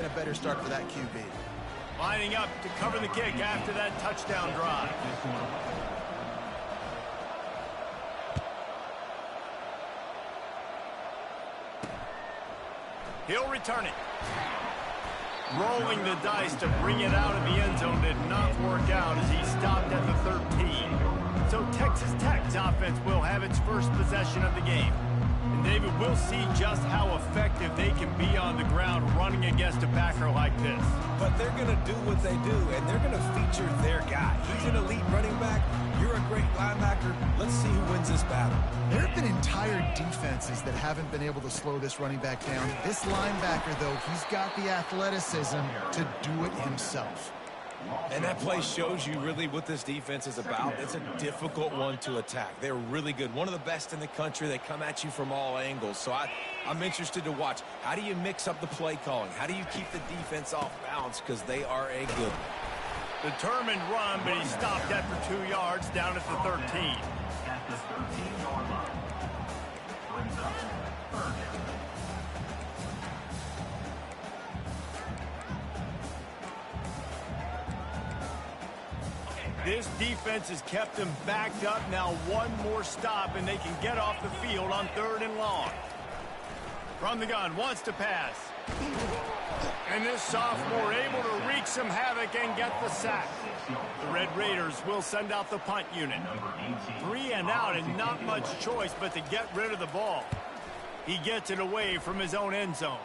A better start for that QB. Lining up to cover the kick after that touchdown drive. He'll return it. Rolling the dice to bring it out of the end zone did not work out as he stopped at the 13. So Texas Tech's offense will have its first possession of the game. And David, we'll see just how effective they can be on the ground running against a backer like this. But they're going to do what they do, and they're going to feature their guy. He's an elite running back. You're a great linebacker. Let's see who wins this battle. There have been entire defenses that haven't been able to slow this running back down. This linebacker, though, he's got the athleticism to do it himself. And that play shows you really what this defense is about. It's a difficult one to attack. They're really good. One of the best in the country. They come at you from all angles. So I'm interested to watch. How do you mix up the play calling? How do you keep the defense off balance? Because they are a good one. Determined run, but he stopped after 2 yards down at the 13. This defense has kept them backed up. Now one more stop, and they can get off the field on 3rd and long. From the gun, wants to pass. And this sophomore able to wreak some havoc and get the sack. The Red Raiders will send out the punt unit. 3 and out and not much choice but to get rid of the ball. He gets it away from his own end zone.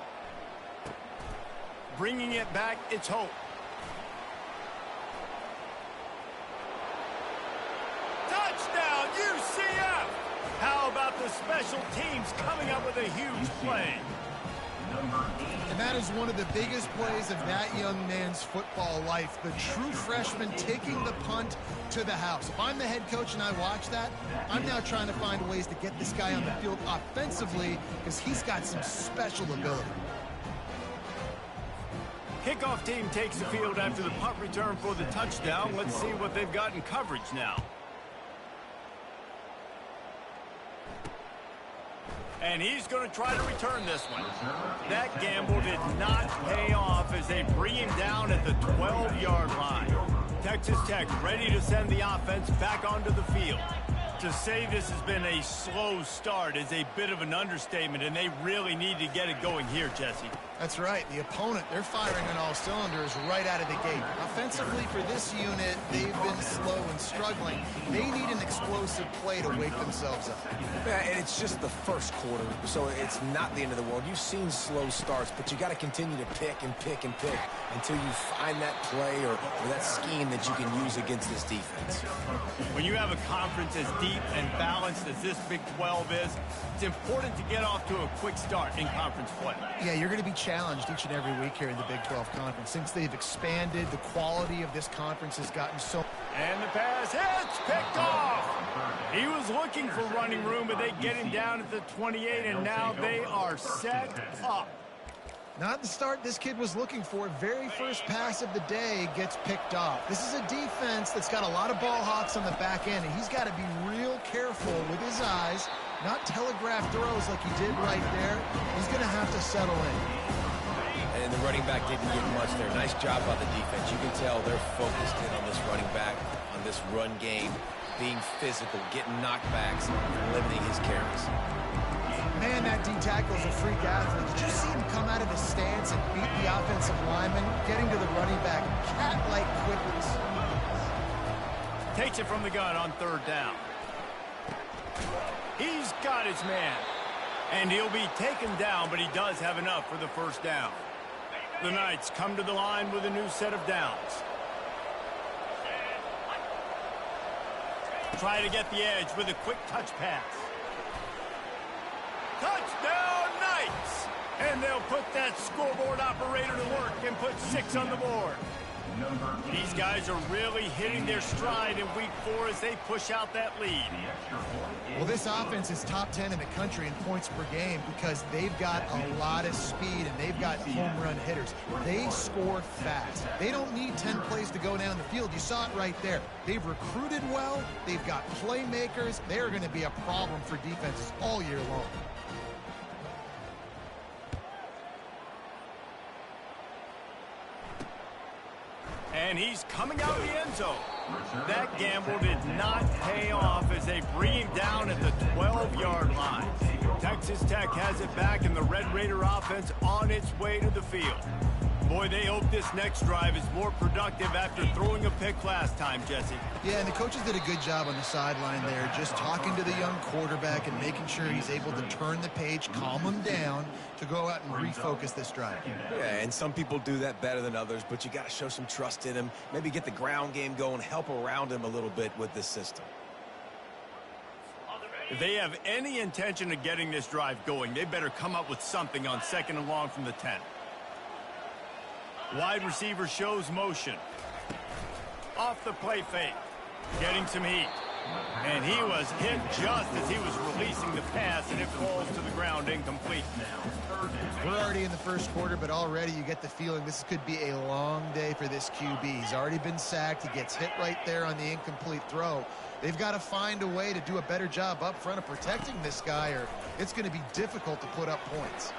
Bringing it back, it's Hope. Touchdown, UCF! How about the special teams coming up with a huge play? And that is one of the biggest plays of that young man's football life. The true freshman taking the punt to the house. If I'm the head coach and I watch that, I'm now trying to find ways to get this guy on the field offensively because he's got some special ability. Kickoff team takes the field after the punt return for the touchdown. Let's see what they've got in coverage now. And he's going to try to return this one. That gamble did not pay off as they bring him down at the 12-yard line. Texas Tech ready to send the offense back onto the field. To say this has been a slow start is a bit of an understatement, and they really need to get it going here, Jesse. That's right. The opponent, they're firing on all cylinders right out of the gate. Offensively for this unit, they've been slow and struggling. They need an explosive play to wake themselves up. Yeah, and it's just the first quarter, so it's not the end of the world. You've seen slow starts, but you got to continue to pick and pick and pick until you find that play or that scheme that you can use against this defense. When you have a conference as deep and balanced as this Big 12 is, it's important to get off to a quick start in conference play. Yeah, you're going to be challenged each and every week here in the Big 12 Conference. Since they've expanded, the quality of this conference has gotten so... And the pass hits, picked off. He was looking for running room, but they get him down at the 28, and now they are set up. Not the start this kid was looking for. Very first pass of the day gets picked off. This is a defense that's got a lot of ball hawks on the back end, and he's got to be real careful with his eyes, not telegraph throws like he did right there. He's going to have to settle in. And the running back didn't get much there. Nice job by the defense. You can tell they're focused in on this running back, on this run game, being physical, getting knockbacks, limiting his carries. Man, that D-tackle is a freak athlete. Did you see him come out of his stance and beat the offensive lineman, getting to the running back, cat-like quickness? Takes it from the gun on 3rd down. He's got his man. And he'll be taken down, but he does have enough for the 1st down. The Knights come to the line with a new set of downs. Try to get the edge with a quick touch pass. Touchdown, Knights! And they'll put that scoreboard operator to work and put 6 on the board. These guys are really hitting their stride in week 4 as they push out that lead. Well, this offense is top 10 in the country in points per game because they've got a lot of speed and they've got home run hitters. They score fast. They don't need 10 plays to go down the field. You saw it right there. They've recruited well. They've got playmakers. They're going to be a problem for defenses all year long. And he's coming out of the end zone. That gamble did not pay off as they bring him down at the 12-yard line. Texas Tech has it back, and the Red Raider offense on its way to the field. Boy, they hope this next drive is more productive after throwing a pick last time, Jesse. Yeah, and the coaches did a good job on the sideline there, just talking to the young quarterback and making sure he's able to turn the page, calm him down to go out and refocus this drive. Yeah, and some people do that better than others, but you got to show some trust in him, maybe get the ground game going, help around him a little bit with this system. If they have any intention of getting this drive going, they better come up with something on 2nd and long from the 10. Wide receiver shows motion. Off the play fake. Getting some heat. And he was hit just as he was releasing the pass, and it falls to the ground incomplete. We're already in the first quarter, but already you get the feeling this could be a long day for this QB. He's already been sacked. He gets hit right there on the incomplete throw. They've got to find a way to do a better job up front of protecting this guy, or it's going to be difficult to put up points.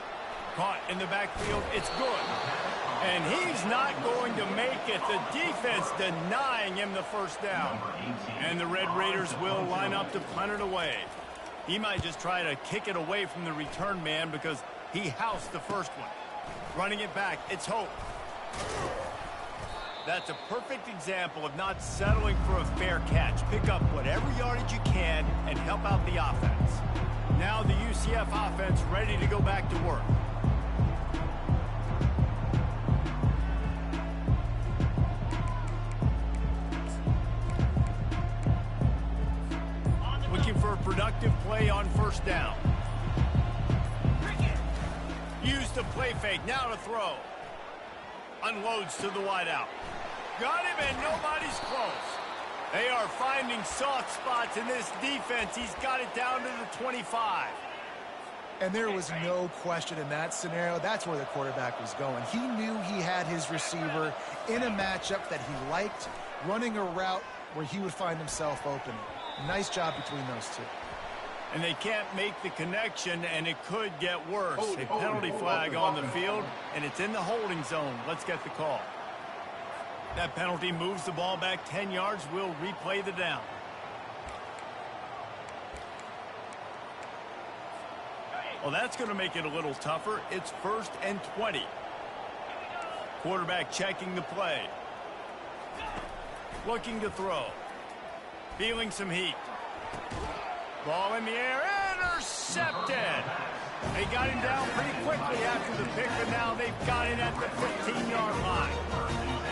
Caught in the backfield. It's good. And he's not going to make it. The defense denying him the first down. And the Red Raiders will line up to punt it away. He might just try to kick it away from the return man because he housed the first one. Running it back. It's Hope. That's a perfect example of not settling for a fair catch. Pick up whatever yardage you can and help out the offense. Now the UCF offense ready to go back to work. Looking for a productive play on first down. Use the play fake. Now to throw. Unloads to the wideout. Got him, and nobody's close. They are finding soft spots in this defense. He's got it down to the 25. And there was no question in that scenario. That's where the quarterback was going. He knew he had his receiver in a matchup that he liked, running a route where he would find himself open. Nice job between those two. And they can't make the connection, and it could get worse. A penalty flag on the field, and it's in the holding zone. Let's get the call. That penalty moves the ball back 10 yards. We'll replay the down. Well, that's going to make it a little tougher. It's 1st and 20. Quarterback checking the play. Looking to throw. Feeling some heat. Ball in the air. Intercepted. They got him down pretty quickly after the pick, but now they've got it at the 15-yard line.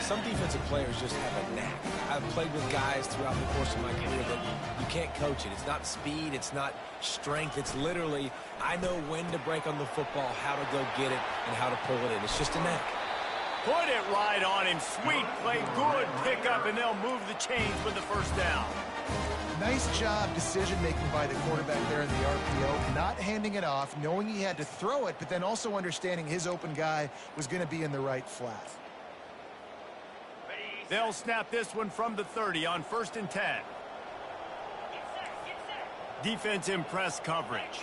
Some defensive players just have a knack. I've played with guys throughout the course of my career that you can't coach it. It's not speed. It's not strength. It's literally, I know when to break on the football, how to go get it, and how to pull it in. It's just a knack. Put it right on him. Sweet play. Good pickup, and they'll move the chains with the first down. Nice job decision-making by the quarterback there in the RPO, not handing it off, knowing he had to throw it, but then also understanding his open guy was going to be in the right flat. They'll snap this one from the 30 on 1st and 10. Defense in press coverage.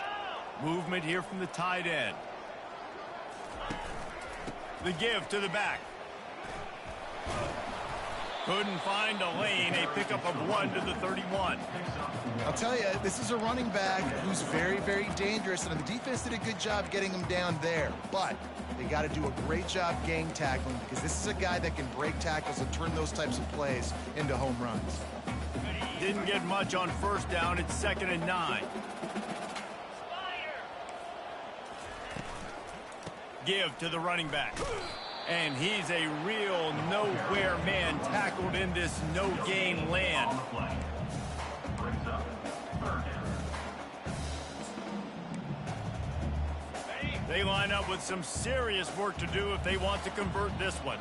Movement here from the tight end. The give to the back. Couldn't find a lane. A pickup of 1 to the 31. I'll tell you, this is a running back who's very, very dangerous, and the defense did a good job getting him down there. But they got to do a great job gang tackling because this is a guy that can break tackles and turn those types of plays into home runs. Didn't get much on first down. It's 2nd and 9. Give to the running back. And he's a real nowhere man tackled in this no-gain land. They line up with some serious work to do if they want to convert this one.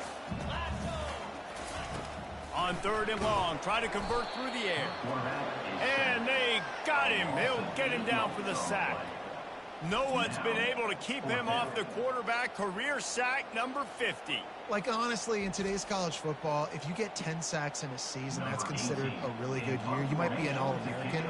On 3rd and long, try to convert through the air. And they got him. They'll get him down for the sack. No one's been able to keep him off the quarterback. Career sack number 50. Like, honestly, in today's college football, if you get 10 sacks in a season, that's considered a really good year. You might be an All-American.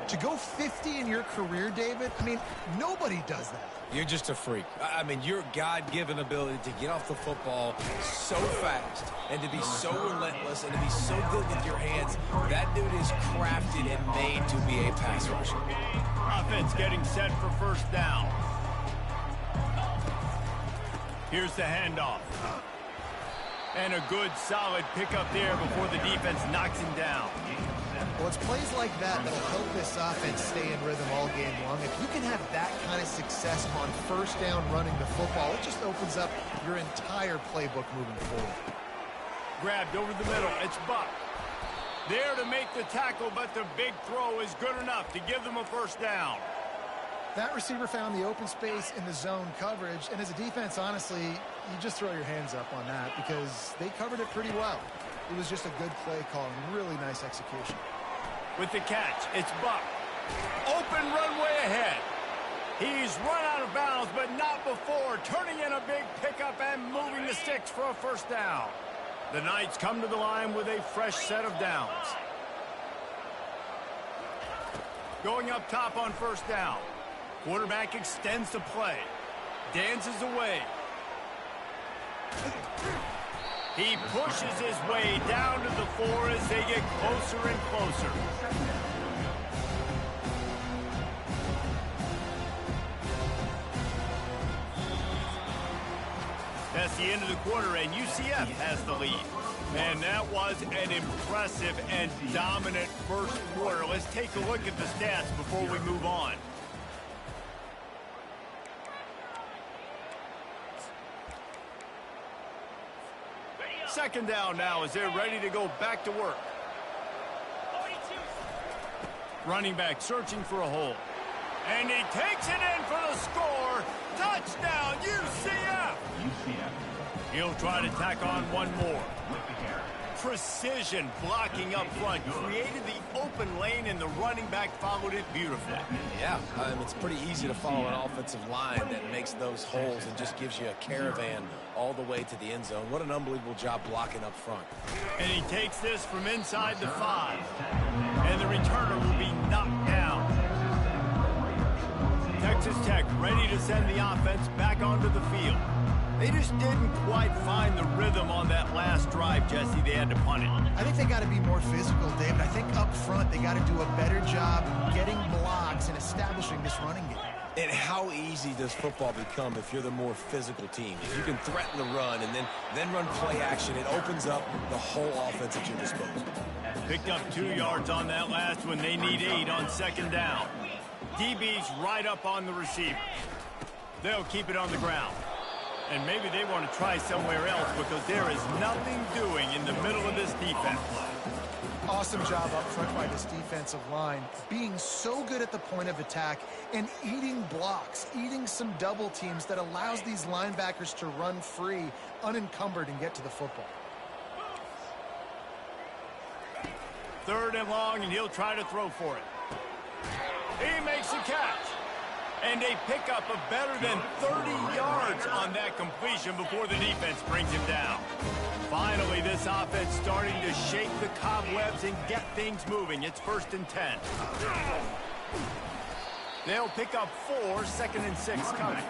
To go 50 in your career, David, I mean, nobody does that. You're just a freak. I mean, your God-given ability to get off the football so fast and to be so relentless and to be so good with your hands, that dude is crafted and made to be a pass rusher. Offense getting set for first down. Here's the handoff. And a good, solid pickup there before the defense knocks him down. Well, it's plays like that that'll help this offense stay in rhythm all game long. If you can have that kind of success on first down running the football, it just opens up your entire playbook moving forward. Grabbed over the middle. It's Buck. There to make the tackle, but the big throw is good enough to give them a first down. That receiver found the open space in the zone coverage, and as a defense, honestly, you just throw your hands up on that because they covered it pretty well. It was just a good play call and really nice execution. With the catch, it's Buck. Open runway ahead. He's run out of bounds, but not before. Turning in a big pickup and moving the sticks for a first down. The Knights come to the line with a fresh set of downs. Going up top on first down. Quarterback extends the play. Dances away. He pushes his way down to the 4 as they get closer and closer. That's the end of the quarter, and UCF has the lead. Man, that was an impressive and dominant first quarter. Let's take a look at the stats before we move on. Second down now as they're ready to go back to work. Running back searching for a hole. And he takes it in for the score. Touchdown, UCF! He'll try to tack on one more. Precision blocking up front. Created the open lane, and the running back followed it beautifully. Yeah, it's pretty easy to follow an offensive line that makes those holes and just gives you a caravan all the way to the end zone. What an unbelievable job blocking up front. And he takes this from inside the 5. And the returner will be knocked down. Texas Tech ready to send the offense back onto the field. They just didn't quite find the rhythm on that last drive, Jesse. They had to punt it. I think they got to be more physical, David. I think up front they got to do a better job getting blocks and establishing this running game. And how easy does football become if you're the more physical team? If you can threaten the run and then run play action, it opens up the whole offense at your disposal. Picked up 2 yards on that last one. They need 8 on second down. DB's right up on the receiver. They'll keep it on the ground. And maybe they want to try somewhere else because there is nothing doing in the middle of this defense. Awesome job up front by this defensive line, being so good at the point of attack and eating blocks, eating some double teams that allows these linebackers to run free, unencumbered, and get to the football. Third and long, and he'll try to throw for it. He makes a catch. And a pickup of better than 30 yards on that completion before the defense brings him down. Finally, this offense starting to shake the cobwebs and get things moving. It's 1st and 10. They'll pick up 4, 2nd and 6 coming.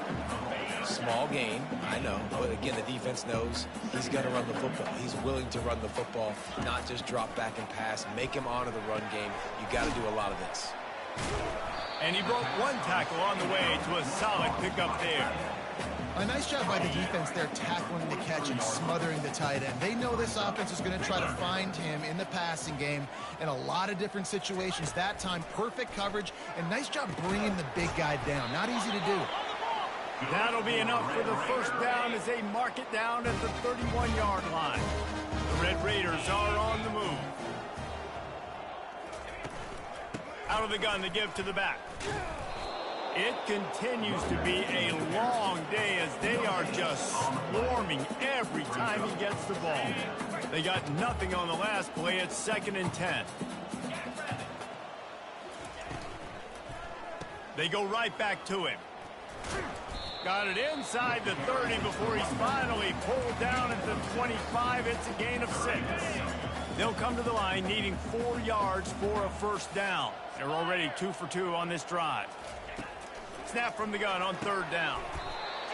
Small gain, I know. But again, the defense knows he's going to run the football. He's willing to run the football, not just drop back and pass. Make him honor the run game. You got to do a lot of this. And he broke 1 tackle on the way to a solid pickup there. A nice job by the defense there tackling the catch and smothering the tight end. They know this offense is going to try to find him in the passing game in a lot of different situations. That time, perfect coverage and nice job bringing the big guy down. Not easy to do. That'll be enough for the first down as they mark it down at the 31-yard line. The Red Raiders are on the move. Out of the gun, they give to the back. It continues to be a long day as they are just swarming every time he gets the ball. They got nothing on the last play. It's 2nd and 10. They go right back to him. Got it inside the 30 before he's finally pulled down at the 25. It's a gain of 6. They'll come to the line needing 4 yards for a first down. They're already 2 for 2 on this drive. Snap from the gun on 3rd down.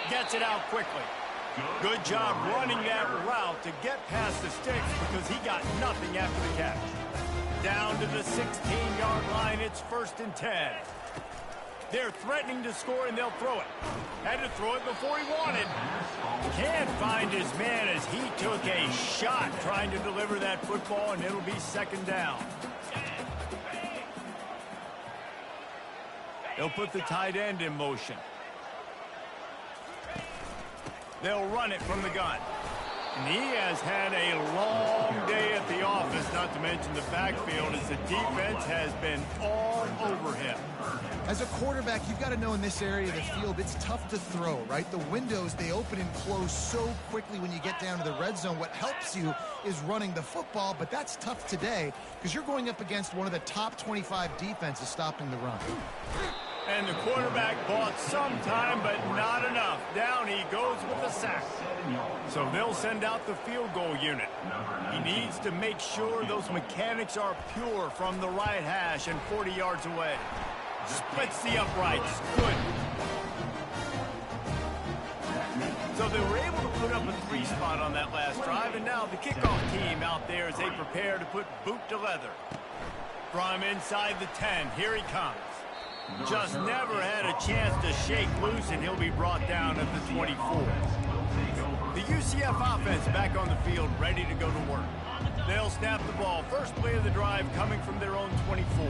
Gets it out quickly. Good job running that route to get past the sticks because he got nothing after the catch. Down to the 16-yard line, it's 1st and 10. They're threatening to score, and they'll throw it. Had to throw it before he wanted. Can't find his man as he took a shot trying to deliver that football, and it'll be 2nd down. They'll put the tight end in motion. They'll run it from the gun. And he has had a long day at the office, not to mention the backfield, as the defense has been all over him. As a quarterback, you've got to know in this area of the field, it's tough to throw, right? The windows, they open and close so quickly when you get down to the red zone. What helps you is running the football, but that's tough today because you're going up against one of the top 25 defenses stopping the run. And the quarterback bought some time, but not enough. Down he goes with the sack. So they'll send out the field goal unit. He needs to make sure those mechanics are pure from the right hash and 40 yards away. Splits the uprights. Good. So they were able to put up a 3 spot on that last drive, and now the kickoff team out there as they prepare to put boot to leather. From inside the 10, here he comes. Just never had a chance to shake loose, and he'll be brought down at the 24. The UCF offense back on the field, ready to go to work. They'll snap the ball. First play of the drive coming from their own 24.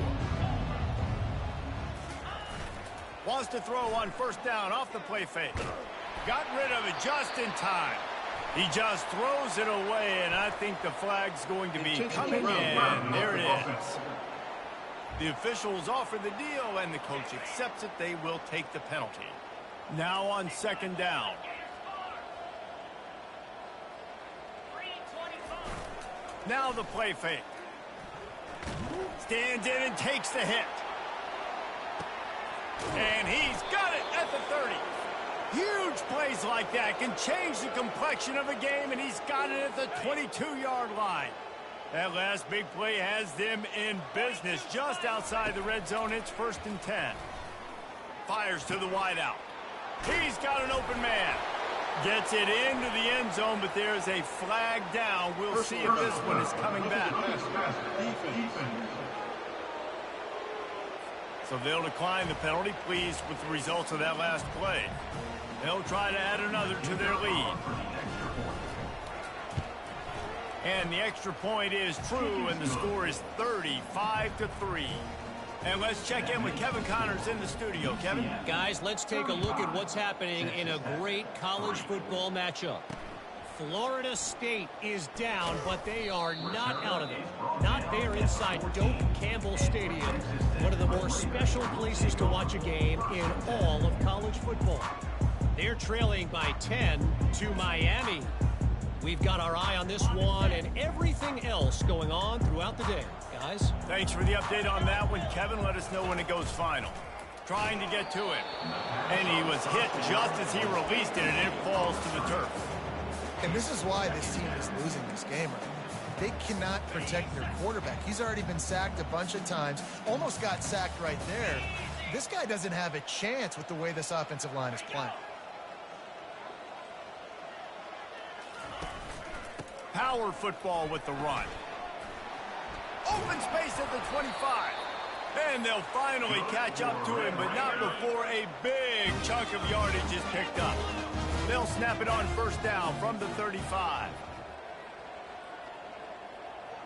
Wants to throw on 1st down off the play fake. Got rid of it just in time. He just throws it away, and I think the flag's going to be coming in. There it is. The officials offer the deal, and the coach accepts it. They will take the penalty. Now on 2nd down. Now the play fake. Stands in and takes the hit. And he's got it at the 30. Huge plays like that can change the complexion of a game, and he's got it at the 22-yard line. That last big play has them in business just outside the red zone. It's 1st and 10. Fires to the wideout. He's got an open man. Gets it into the end zone, but there's a flag down. We'll see if this one is coming back. So they'll decline the penalty, pleased with the results of that last play. They'll try to add another to their lead. And the extra point is true, and the score is 35-3. And let's check in with Kevin Connors in the studio. Kevin? Guys, let's take a look at what's happening in a great college football matchup. Florida State is down, but they are not out of it. Not there inside Doak Campbell Stadium, one of the more special places to watch a game in all of college football. They're trailing by 10 to Miami. We've got our eye on this one and everything else going on throughout the day. Guys? Thanks for the update on that one, Kevin. Let us know when it goes final. Trying to get to it. And he was hit just as he released it, and it falls to the turf. And this is why this team is losing this game right now. They cannot protect their quarterback. He's already been sacked a bunch of times. Almost got sacked right there. This guy doesn't have a chance with the way this offensive line is playing. Power football with the run. Open space at the 25. And they'll finally catch up to him, but not before a big chunk of yardage is picked up. They'll snap it on 1st down from the 35.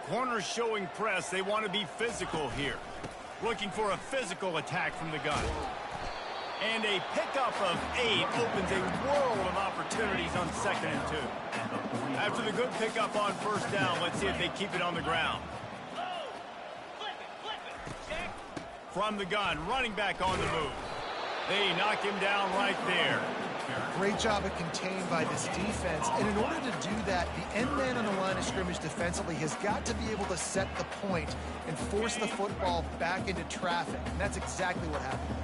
Corners showing press. They want to be physical here. Looking for a physical attack from the gun. And a pickup of 8 opens a world of opportunities on 2nd and 2. After the good pickup on 1st down, let's see if they keep it on the ground. From the gun, running back on the move. They knock him down right there. Great job of contained by this defense. And in order to do that, the end man on the line of scrimmage defensively has got to be able to set the point and force the football back into traffic. And that's exactly what happened.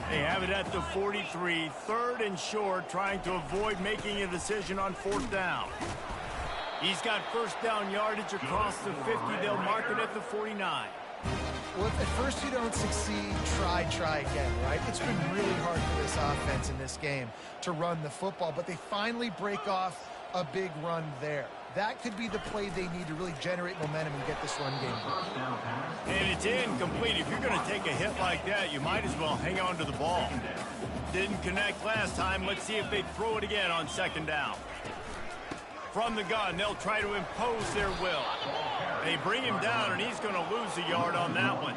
They have it at the 43, 3rd and short, trying to avoid making a decision on 4th down. He's got first down yardage across the 50. They'll mark it at the 49. Well, if at first you don't succeed, try again, right? It's been really hard for this offense in this game to run the football, but they finally break off a big run there. That could be the play they need to really generate momentum and get this run game going. And it's incomplete. If you're going to take a hit like that, you might as well hang on to the ball. Didn't connect last time. Let's see if they throw it again on second down. From the gun, they'll try to impose their will. They bring him down, and he's going to lose a yard on that one.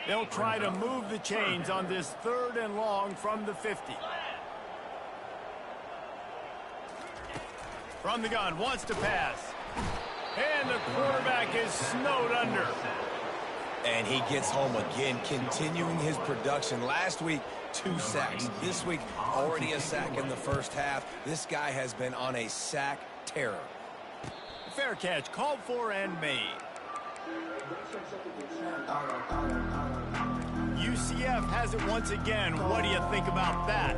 They'll try to move the chains on this 3rd and long from the 50. From the gun, wants to pass. And the quarterback is snowed under. And he gets home again, continuing his production. Last week, 2 sacks. This week, already a sack in the first half. This guy has been on a sack terror. Fair catch, called for and made. UCF has it once again. What do you think about that?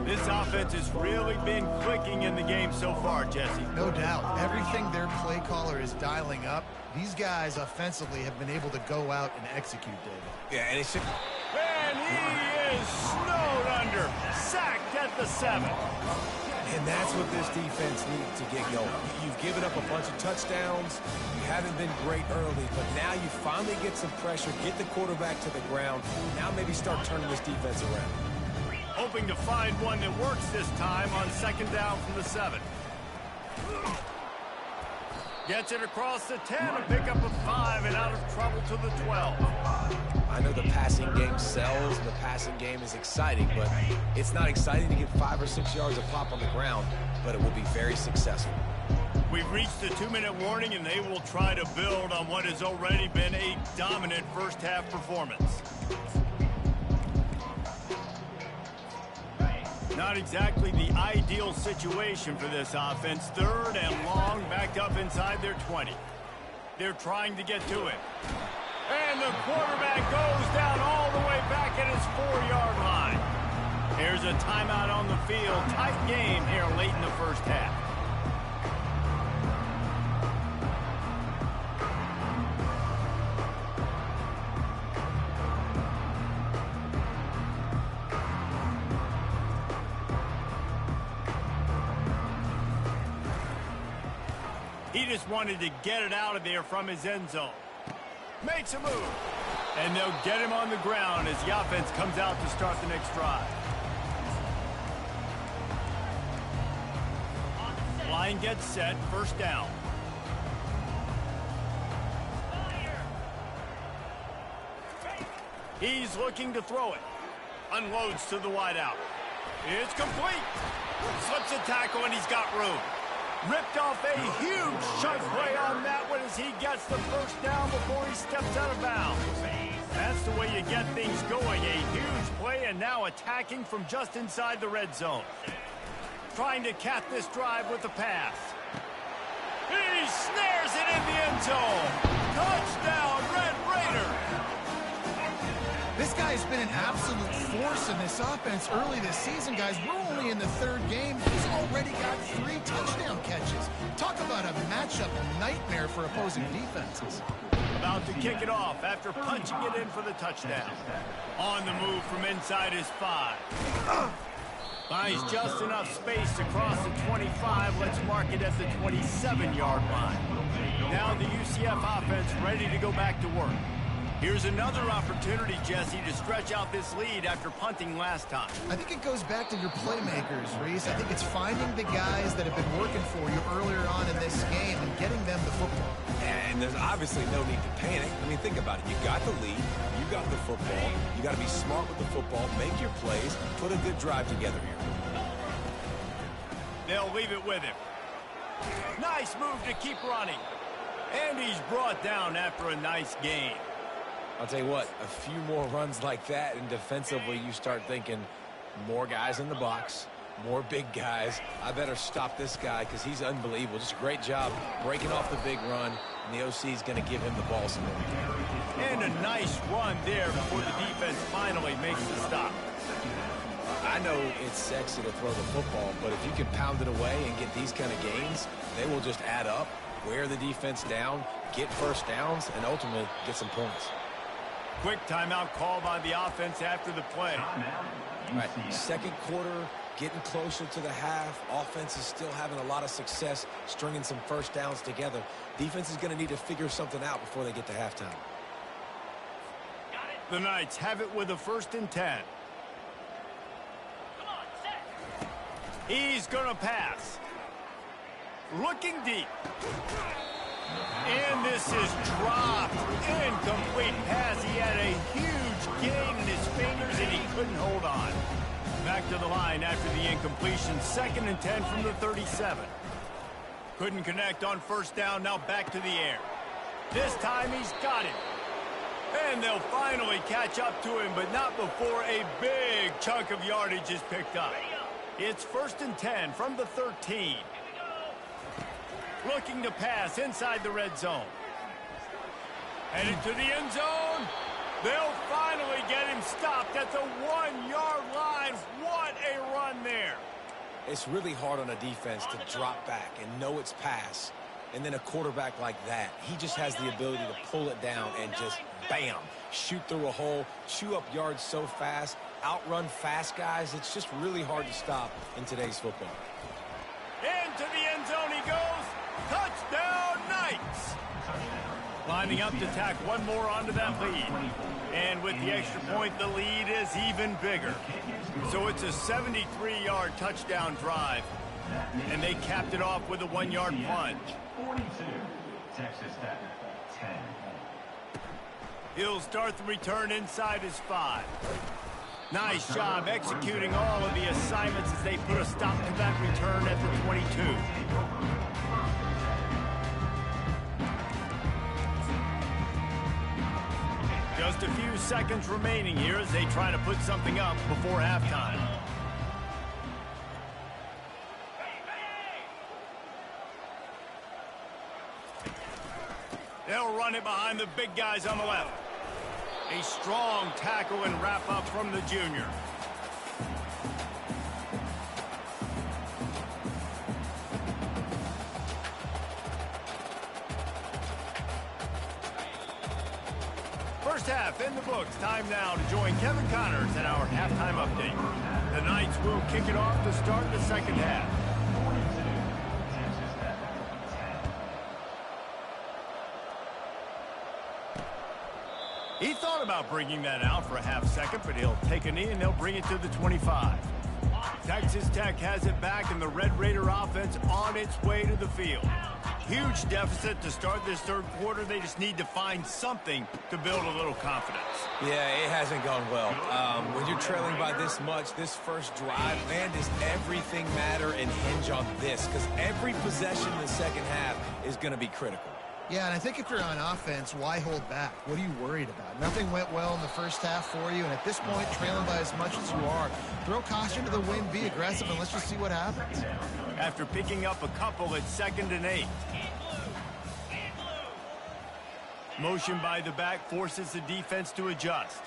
This offense has really been clicking in the game so far, Jesse. No doubt. Everything their play caller is dialing up, these guys offensively have been able to go out and execute, David. Yeah, and it's... And he is snowed under. Sacked at the 7. And that's what this defense needs to get going. You've given up a bunch of touchdowns. You haven't been great early, but now you finally get some pressure, get the quarterback to the ground. Now maybe start turning this defense around. Hoping to find one that works this time on second down from the 7. Gets it across the 10, a pickup of 5, and out of trouble to the 12. I know the passing game sells and the passing game is exciting, but it's not exciting to get 5 or 6 yards of pop on the ground, but it will be very successful. We've reached the 2-minute warning, and they will try to build on what has already been a dominant first-half performance. Not exactly the ideal situation for this offense. 3rd and long, backed up inside their 20. They're trying to get to it. And the quarterback goes down all the way back at his 4-yard line. Here's a timeout on the field. Tight game here late in the first half. He just wanted to get it out of there from his end zone. Makes a move. And they'll get him on the ground as the offense comes out to start the next drive. Line gets set, first down. He's looking to throw it. Unloads to the wideout. It's complete. Slips a tackle and he's got room. Ripped off a huge chunk play on that one as he gets the first down before he steps out of bounds. That's the way you get things going. A huge play and now attacking from just inside the red zone. Trying to cap this drive with the pass. He snares it in the end zone. Touchdown, Red Raider. This guy's been an absolute force in this offense early this season, guys. We're only in the 3rd game. He's already got 3 touchdown catches. Talk about a matchup nightmare for opposing defenses. About to kick it off after punching it in for the touchdown. On the move from inside his 5. Finds just enough space to cross the 25. Let's mark it at the 27-yard line. Now the UCF offense ready to go back to work. Here's another opportunity, Jesse, to stretch out this lead after punting last time. I think it goes back to your playmakers, Reese. I think it's finding the guys that have been working for you earlier on in this game and getting them the football. And there's obviously no need to panic. I mean, think about it. You got the lead. You got the football. You got to be smart with the football. Make your plays. Put a good drive together here. They'll leave it with him. Nice move to keep running. And he's brought down after a nice gain. I'll tell you what, a few more runs like that, and defensively you start thinking more guys in the box, more big guys. I better stop this guy because he's unbelievable. Just a great job breaking off the big run, and the OC is going to give him the ball some more. And a nice run there before the defense finally makes the stop. I know it's sexy to throw the football, but if you can pound it away and get these kind of gains, they will just add up, wear the defense down, get first downs, and ultimately get some points. Quick timeout call by the offense after the play. Right. Second quarter, getting closer to the half. Offense is still having a lot of success stringing some first downs together. Defense is going to need to figure something out before they get to halftime. The Knights have it with a 1st and 10. He's going to pass. Looking deep. And this is dropped. Incomplete pass. He had a huge gain in his fingers, and he couldn't hold on. Back to the line after the incompletion. 2nd and 10 from the 37. Couldn't connect on 1st down. Now back to the air. This time he's got it. And they'll finally catch up to him, but not before a big chunk of yardage is picked up. It's 1st and 10 from the 13. Looking to pass inside the red zone. Headed to the end zone. They'll finally get him stopped at the 1-yard line. What a run there. It's really hard on a defense to drop back and know it's pass. And then a quarterback like that, he just has the ability to pull it down and just, bam, shoot through a hole, chew up yards so fast, outrun fast guys. It's just really hard to stop in today's football. Into the end zone he goes. Touchdown, Knights. Lining up to tack one more onto that lead. And with the extra point, the lead is even bigger. So it's a 73-yard touchdown drive. And they capped it off with a 1-yard plunge. 42, Texas Tech, 10. He'll start the return inside his 5. Nice job executing all of the assignments as they put a stop to that return at the 22. Just a few seconds remaining here as they try to put something up before halftime. They'll run it behind the big guys on the left. A strong tackle and wrap up from the junior. First half in the books. Time now to join Kevin Connors in our halftime update. The Knights will kick it off to start the second half. He thought about bringing that out for a half second, but he'll take a knee and they'll bring it to the 25. Texas Tech has it back, and the Red Raider offense on its way to the field. Huge deficit to start this third quarter. They just need to find something to build a little confidence. Yeah, it hasn't gone well. When you're trailing by this much, this first drive, man, does everything matter and hinge on this? Because every possession in the second half is going to be critical. Yeah, and I think if you're on offense, why hold back? What are you worried about? Nothing went well in the first half for you, and at this point, trailing by as much as you are, throw caution to the wind, be aggressive, and let's just see what happens. After picking up a couple at 2nd and 8. Motion by the back forces the defense to adjust.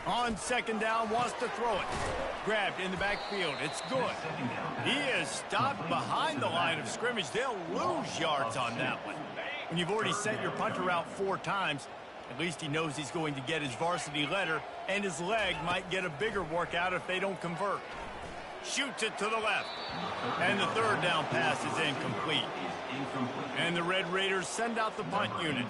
On 2nd down, wants to throw it. Grabbed in the backfield. It's good. He is stopped behind the line of scrimmage. They'll lose yards on that one. When you've already sent your punter out 4 times, at least he knows he's going to get his varsity letter, and his leg might get a bigger workout if they don't convert. Shoots it to the left. And the 3rd down pass is incomplete. And the Red Raiders send out the punt unit.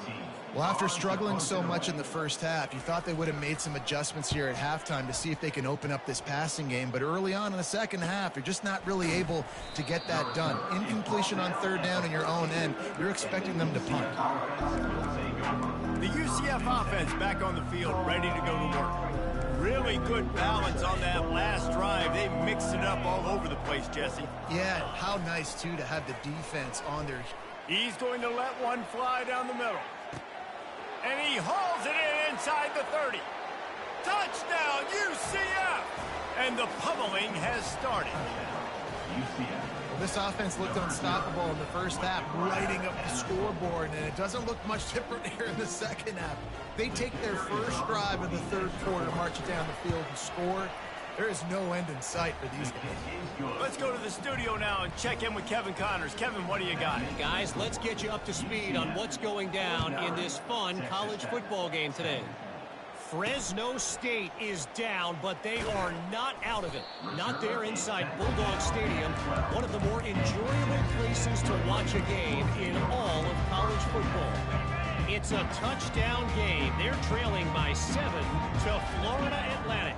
Well, after struggling so much in the first half, you thought they would have made some adjustments here at halftime to see if they can open up this passing game. But early on in the second half, you're just not really able to get that done. Incompletion on 3rd down in your own end. You're expecting them to punt. The UCF offense back on the field, ready to go to work. Really good balance on that last drive. They mixed it up all over the place, Jesse. Yeah, how nice, too, to have the defense on their... He's going to let one fly down the middle. And he hauls it in inside the 30. Touchdown, UCF! And the pummeling has started. This offense looked unstoppable in the first half, lighting up the scoreboard, and it doesn't look much different here in the second half. They take their first drive of the third quarter, march it down the field, and score. There is no end in sight for these guys. Let's go to the studio now and check in with Kevin Connors. Kevin, what do you got? Guys, let's get you up to speed on what's going down in this fun college football game today. Fresno State is down, but they are not out of it. Not there inside Bulldog Stadium, one of the more enjoyable places to watch a game in all of college football. It's a touchdown game. They're trailing by 7 to Florida Atlantic.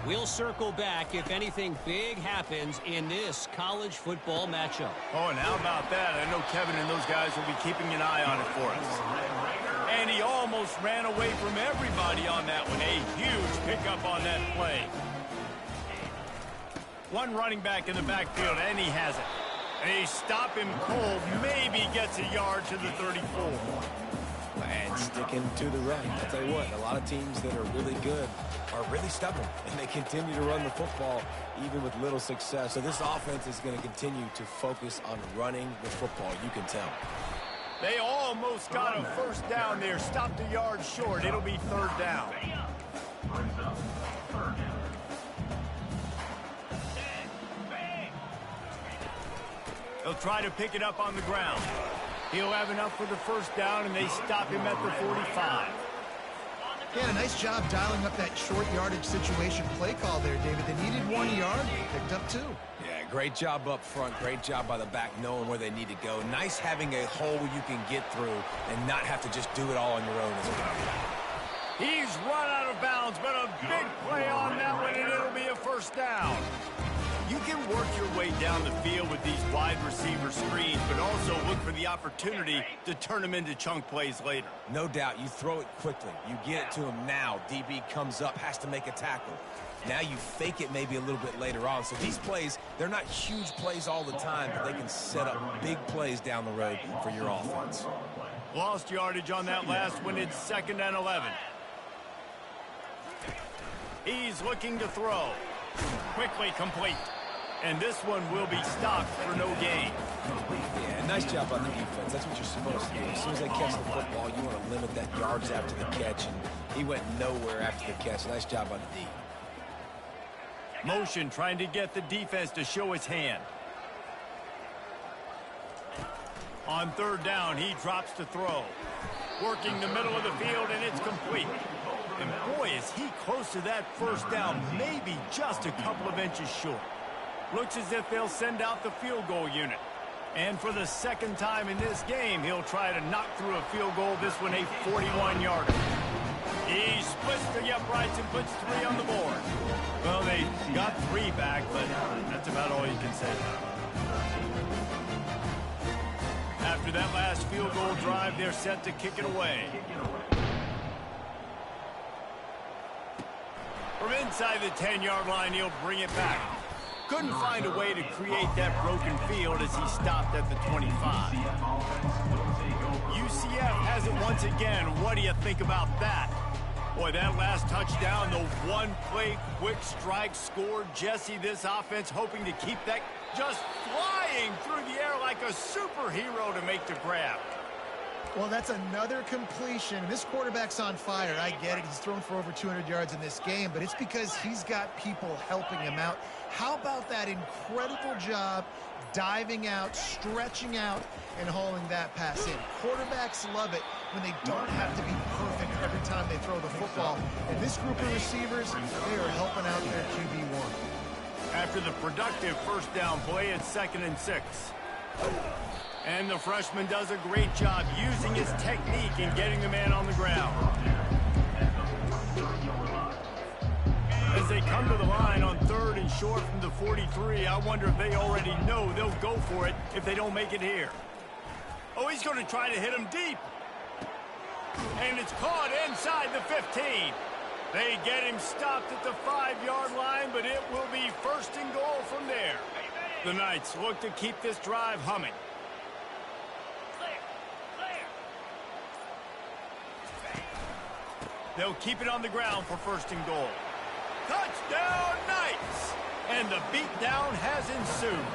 We'll circle back if anything big happens in this college football matchup. Oh, and how about that? I know Kevin and those guys will be keeping an eye on it for us. And he almost ran away from everybody on that one. A huge pickup on that play. One running back in the backfield, and he has it. They stop him cold. Maybe gets a yard to the 34. And sticking to the run. I'll tell you what, a lot of teams that are really good are really stubborn, and they continue to run the football even with little success. So this offense is going to continue to focus on running the football, you can tell. They almost got a first down there. Stopped a yard short. It'll be third down. They'll try to pick it up on the ground. He'll have enough for the first down, and they stop him at the 45. Yeah, nice job dialing up that short yardage situation play call there, David. They needed 1 yard. They picked up 2. Yeah, great job up front. Great job by the back knowing where they need to go. Nice having a hole you can get through and not have to just do it all on your own as well. He's run out of bounds, but a big play on that one, and it'll be a first down. You can work your way down the field with these wide receiver screens, but also look for the opportunity to turn them into chunk plays later. No doubt, you throw it quickly. You get it to him now. DB comes up, has to make a tackle. Now you fake it maybe a little bit later on. So these plays, they're not huge plays all the time, but they can set up big plays down the road for your offense. Lost yardage on that last one. It's 2nd and 11. He's looking to throw. Quickly complete. And this one will be stopped for no gain. Yeah, nice job on the defense. That's what you're supposed to do. As soon as they catch the football, you want to limit that yards after the catch, and he went nowhere after the catch. Nice job on the D. Motion trying to get the defense to show his hand. On third down, he drops to throw. Working the middle of the field, and it's complete. And boy, is he close to that first down, maybe just a couple of inches short. Looks as if they'll send out the field goal unit. And for the second time in this game, he'll try to knock through a field goal, this one a 41-yarder. He splits the uprights and puts 3 on the board. Well, they got 3 back, but that's about all you can say. After that last field goal drive, they're set to kick it away. From inside the 10-yard line, he'll bring it back. Couldn't find a way to create that broken field as he stopped at the 25. UCF has it once again. What do you think about that? Boy, that last touchdown, the one-play quick strike scored. Jesse, this offense hoping to keep that just flying through the air like a superhero to make the grab. Well, that's another completion. This quarterback's on fire. I get it. He's thrown for over 200 yards in this game, but it's because he's got people helping him out. How about that incredible job diving out, stretching out, and hauling that pass in? Quarterbacks love it when they don't have to be perfect every time they throw the football. And this group of receivers, they are helping out their QB1. After the productive first down play, it's 2nd and 6. And the freshman does a great job using his technique and getting the man on the ground. As they come to the line on 3rd and short from the 43, I wonder if they already know they'll go for it if they don't make it here. Oh, he's going to try to hit him deep. And it's caught inside the 15. They get him stopped at the 5-yard line, but it will be 1st and goal from there. The Knights look to keep this drive humming. They'll keep it on the ground for 1st and goal. Touchdown, Knights! And the beatdown has ensued.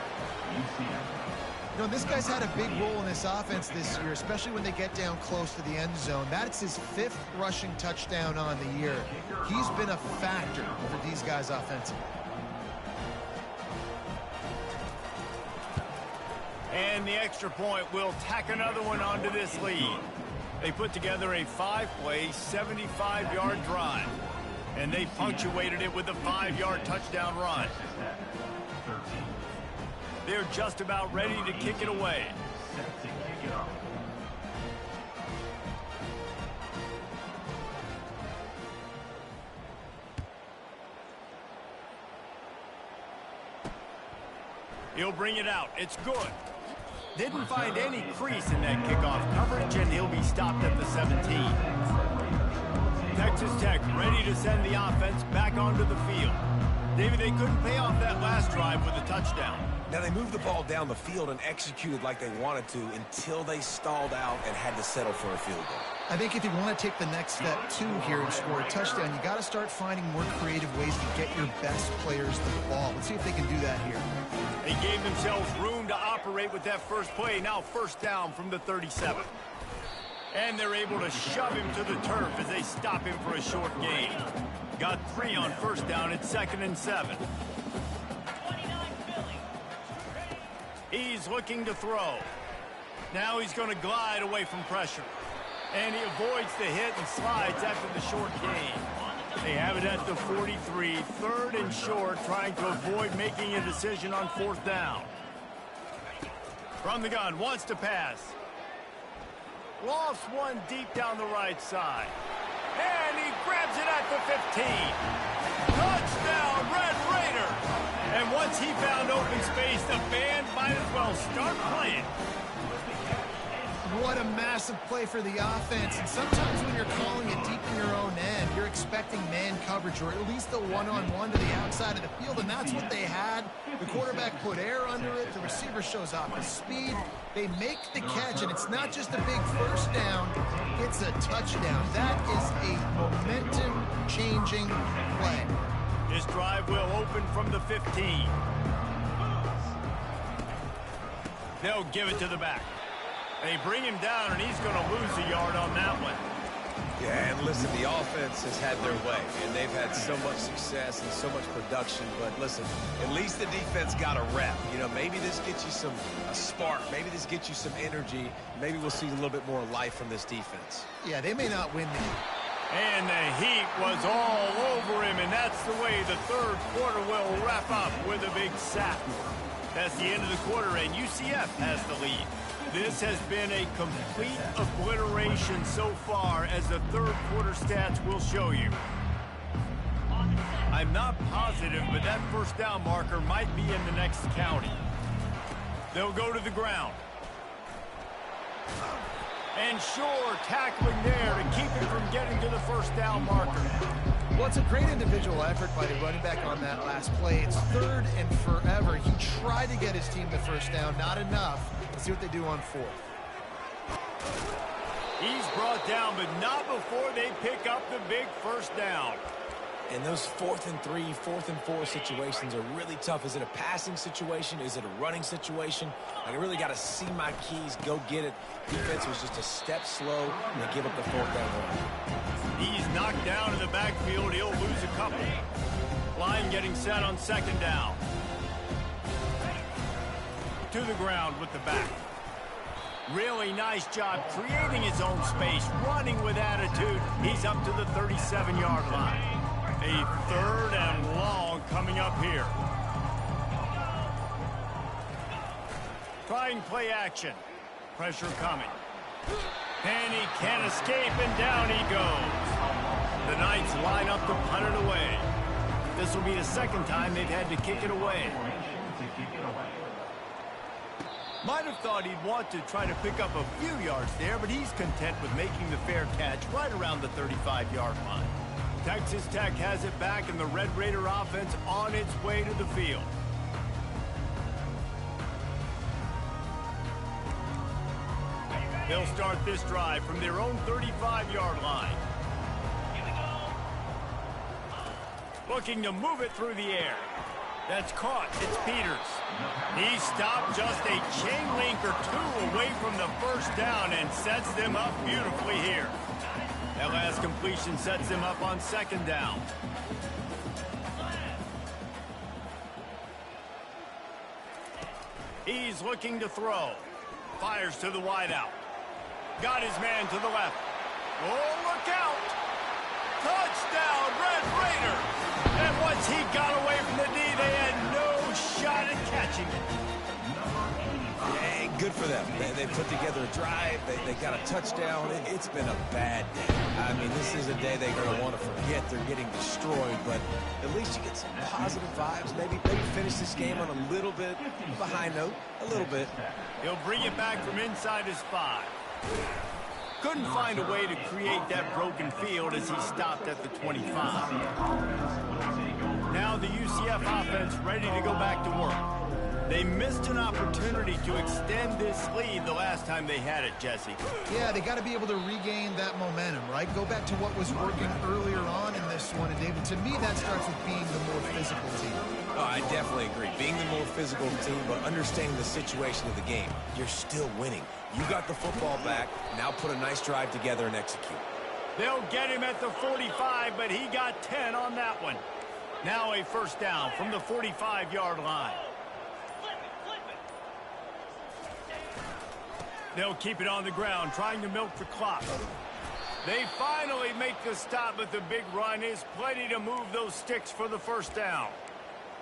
You know, this guy's had a big role in this offense this year, especially when they get down close to the end zone. That's his 5th rushing touchdown on the year. He's been a factor for these guys offensively. And the extra point will tack another one onto this lead. They put together a 5-play, 75-yard drive. And they punctuated it with a 5-yard touchdown run. They're just about ready to kick it away. He'll bring it out. It's good. Didn't find any crease in that kickoff coverage, and he'll be stopped at the 17. Texas Tech ready to send the offense back onto the field. David, they couldn't pay off that last drive with a touchdown. Now, they moved the ball down the field and executed like they wanted to until they stalled out and had to settle for a field goal. I think if you want to take the next step, too, here and score a touchdown, you got to start finding more creative ways to get your best players to the ball. Let's see if they can do that here. They gave themselves room to operate with that first play. Now first down from the 37. And they're able to shove him to the turf as they stop him for a short gain. Got 3 on first down. It's 2nd and 7. He's looking to throw. Now he's going to glide away from pressure. And he avoids the hit and slides after the short gain. They have it at the 43, 3rd and short, trying to avoid making a decision on 4th down. From the gun, wants to pass. Lofts one deep down the right side. And he grabs it at the 15. Touchdown, Red Raider! And once he found open space, the band might as well start playing. What a massive play for the offense. And sometimes when you're calling it deep in your own end, you're expecting man coverage or at least a one-on-one to the outside of the field, and that's what they had. The quarterback put air under it. The receiver shows off his speed. They make the catch, and it's not just a big first down. It's a touchdown. That is a momentum-changing play. This drive will open from the 15. They'll give it to the back. They bring him down, and he's going to lose a yard on that one. Yeah, and listen, the offense has had their way, and they've had so much success and so much production. But listen, at least the defense got a rep. You know, maybe this gets you a spark. Maybe this gets you some energy. Maybe we'll see a little bit more life from this defense. Yeah, they may not win the game. And the heat was all over him, and that's the way the 3rd quarter will wrap up with a big sack. That's the end of the quarter, and UCF has the lead. This has been a complete obliteration so far, as the 3rd quarter stats will show you. I'm not positive, but that first down marker might be in the next county. They'll go to the ground. And Shore tackling there to keep him from getting to the first down marker. Well, it's a great individual effort by the running back on that last play. It's 3rd and forever. He tried to get his team the first down, not enough. Let's see what they do on 4th. He's brought down, but not before they pick up the big first down. And those 4th and 3, 4th and 4 situations are really tough. Is it a passing situation? Is it a running situation? I really got to see my keys, go get it. Defense was just a step slow, and they give up the 4th down run. He's knocked down in the backfield. He'll lose a couple. Line getting set on 2nd down. To the ground with the back. Really nice job creating his own space, running with attitude. He's up to the 37-yard line. A 3rd and long coming up here. Trying play action. Pressure coming. And he can't escape, and down he goes. The Knights line up to punt it away. This will be the 2nd time they've had to kick it away. Might have thought he'd want to try to pick up a few yards there, but he's content with making the fair catch right around the 35-yard line. Texas Tech has it back, and the Red Raider offense on its way to the field. They'll start this drive from their own 35-yard line. Looking to move it through the air. That's caught. It's Peters. He stopped just a chain link or two away from the first down and sets them up beautifully here. That last completion sets them up on second down. He's looking to throw. Fires to the wideout. Got his man to the left. Oh, look out! Touchdown, Red Raiders! And once he got away from the D, they had no shot at catching it. Hey, good for them. They put together a drive. They got a touchdown. It's been a bad day. I mean, this is a day they're going to want to forget. They're getting destroyed, but at least you get some positive vibes. Maybe finish this game on a little bit of a high note. A little bit. He'll bring it back from inside his 5. Couldn't find a way to create that broken field as he stopped at the 25. Now the UCF offense ready to go back to work. They missed an opportunity to extend this lead the last time they had it, Jesse. Yeah, they got to be able to regain that momentum, right? Go back to what was working earlier on in this one. And, David, to me, that starts with being the more physical team. Oh, I definitely agree. Being the more physical team, but understanding the situation of the game. You're still winning. You got the football back. Now put a nice drive together and execute. They'll get him at the 45, but he got 10 on that one. Now a first down from the 45-yard line. They'll keep it on the ground, trying to milk the clock. They finally make the stop, but the big run is plenty to move those sticks for the first down.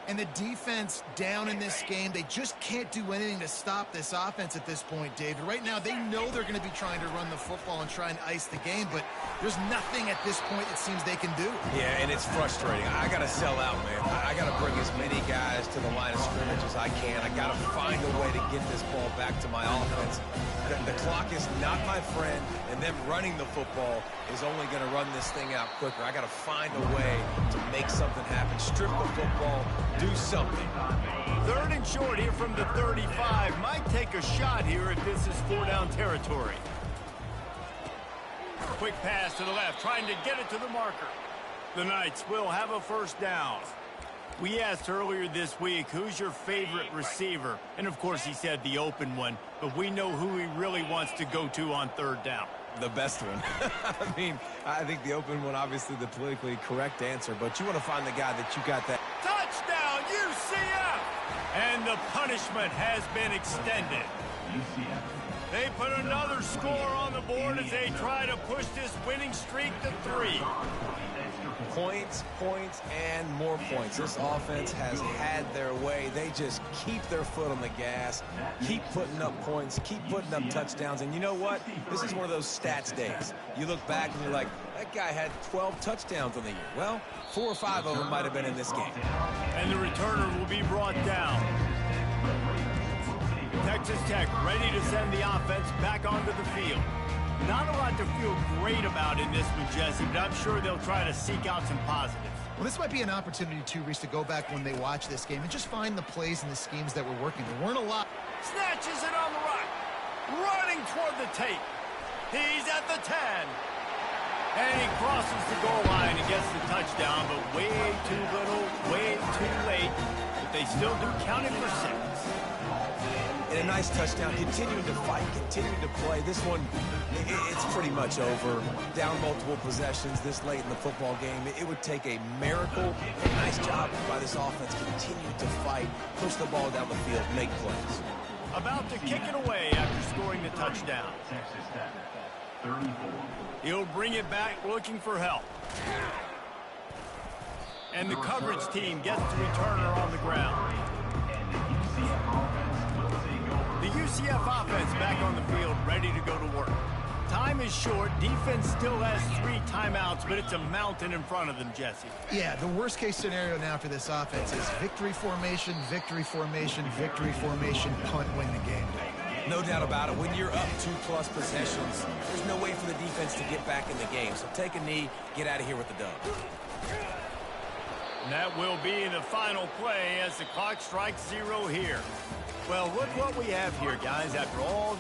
And the defense down in this game, they just can't do anything to stop this offense at this point, David. Right now, they know they're going to be trying to run the football and try and ice the game, but there's nothing at this point it seems they can do. Yeah, and it's frustrating. I got to sell out, man. I got to bring as many guys to the line of scrimmage as I can. I got to find a way to get this ball back to my offense. The clock is not my friend, and them running the football is only going to run this thing out quicker. I got to find a way to make something happen. Strip the football, do something. Third and short here from the 35. Might take a shot here if this is 4-down territory. Quick pass to the left, trying to get it to the marker. The Knights will have a first down. We asked earlier this week, who's your favorite receiver? And, of course, he said the open one, but we know who he really wants to go to on third down. The best one. I mean, I think the open one, obviously the politically correct answer, but you want to find the guy that you got that. Touchdown, UCF! And the punishment has been extended. They put another score on the board as they try to push this winning streak to 3. Points, points, and more points. This offense has had their way. They just keep their foot on the gas, keep putting up points, keep putting up touchdowns. And you know what? This is one of those stats days. You look back and you're like, that guy had 12 touchdowns on the year. Well, 4 or 5 of them might have been in this game. And the returner will be brought down. Texas Tech ready to send the offense back onto the field. Not a lot to feel great about in this one, Jesse, but I'm sure they'll try to seek out some positives. Well, this might be an opportunity, too, Reese, to go back when they watch this game and just find the plays and the schemes that were working. There weren't a lot. Snatches it on the right. Running toward the tape. He's at the 10. And he crosses the goal line and gets the touchdown, but way too little, way too late. But they still do count it for 6. And a nice touchdown, continuing to fight, continuing to play. This one, it's pretty much over. Down multiple possessions this late in the football game. It would take a miracle. A nice job by this offense. Continue to fight, push the ball down the field, make plays. About to kick it away after scoring the touchdown. Texas Tech, 34. He'll bring it back looking for help. And the coverage team gets the returner on the ground. The UCF offense back on the field, ready to go to work. Time is short. Defense still has 3 timeouts, but it's a mountain in front of them, Jesse. Yeah, the worst-case scenario now for this offense is victory formation, victory formation, victory formation, punt, win the game. No doubt about it. When you're up 2+ possessions, there's no way for the defense to get back in the game. So take a knee, get out of here with the dub. And that will be the final play as the clock strikes 0 here. Well, look what we have here, guys. After all...